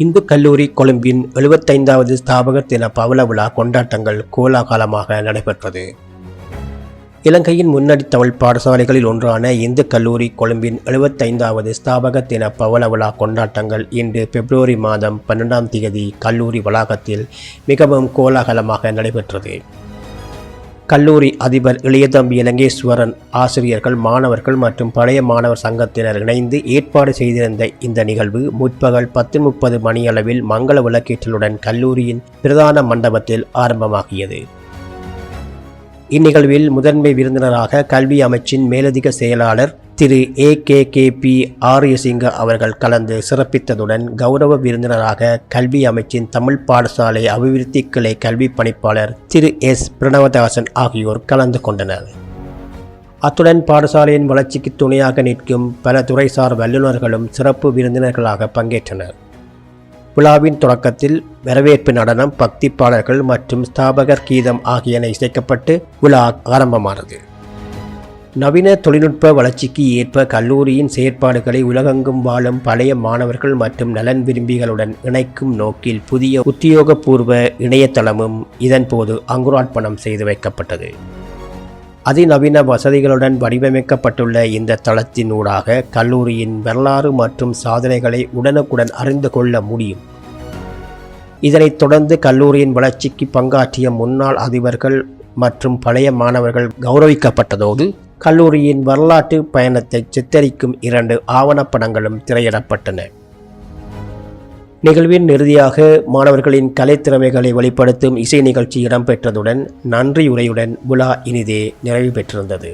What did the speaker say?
இந்து கல்லூரி கொழும்பின் 75வது ஸ்தாபகர் தின பவள விழா கொண்டாட்டங்கள் கோலாகலமாக நடைபெற்றது. இலங்கையின் முன்னணி தமிழ் பாடசாலைகளில் ஒன்றான இந்து கல்லூரி கொழும்பின் 75வது ஸ்தாபகர் தின பவள விழா கொண்டாட்டங்கள் இன்று பிப்ரவரி மாதம் 12ஆம் தேதி கல்லூரி வளாகத்தில் மிகவும் கோலாகலமாக நடைபெற்றது. கல்லூரி அதிபர் இளையதம்பி இலங்கேஸ்வரன், ஆசிரியர்கள், மாணவர்கள் மற்றும் பழைய மாணவர் சங்கத்தினர் இணைந்து ஏற்பாடு செய்திருந்த இந்த நிகழ்வு முற்பகல் 10:30 மணியளவில் மங்கள விளக்கேற்றலுடன் கல்லூரியின் பிரதான மண்டபத்தில் ஆரம்பமாகியது. இந்நிகழ்வில் முதன்மை விருந்தினராக கல்வி அமைச்சின் மேலதிக செயலாளர் திரு AKKP ஆரியசிங்க அவர்கள் கலந்து சிறப்பித்ததுடன் கௌரவ விருந்தினராக கல்வி அமைச்சின் தமிழ் பாடசாலை அபிவிருத்தி கிளை கல்வி பணிப்பாளர் திரு S பிரணவதாசன் ஆகியோர் கலந்து கொண்டனர். அத்துடன் பாடசாலையின் வளர்ச்சிக்கு துணையாக நிற்கும் பல துறைசார் வல்லுநர்களும் சிறப்பு விருந்தினர்களாக பங்கேற்றனர். விழாவின் தொடக்கத்தில் வரவேற்பு நடனம், பக்தி பாடல்கள் மற்றும் ஸ்தாபகர் கீதம் ஆகியன இசைக்கப்பட்டு விழா ஆரம்பமானது. நவீன தொழில்நுட்ப வளர்ச்சிக்கு ஏற்ப கல்லூரியின் செயற்பாடுகளை உலகெங்கும் வாழும் பழைய மாணவர்கள் மற்றும் நலன் விரும்பிகளுடன் இணைக்கும் நோக்கில் புதிய உத்தியோகபூர்வ இணையதளமும் இதன்போது அங்குரார்ப்பணம் செய்து வைக்கப்பட்டது. அதிநவீன வசதிகளுடன் வடிவமைக்கப்பட்டுள்ள இந்த தளத்தின் ஊடாக கல்லூரியின் வரலாறு மற்றும் சாதனைகளை உடனுக்குடன் அறிந்து கொள்ள முடியும். இதனைத் தொடர்ந்து கல்லூரியின் வளர்ச்சிக்கு பங்காற்றிய முன்னாள் அதிபர்கள் மற்றும் பழைய மாணவர்கள் கௌரவிக்கப்பட்டதோடு கல்லூரியின் வரலாற்று பயணத்தை சித்தரிக்கும் 2 ஆவணப்படங்களும் திரையிடப்பட்டன. நிகழ்வின் இறுதியாக மாணவர்களின் கலைத்திறமைகளை வெளிப்படுத்தும் இசை நிகழ்ச்சி இடம்பெற்றதுடன் நன்றியுரையுடன் விழா இனிதே நிறைவு பெற்றிருந்தது.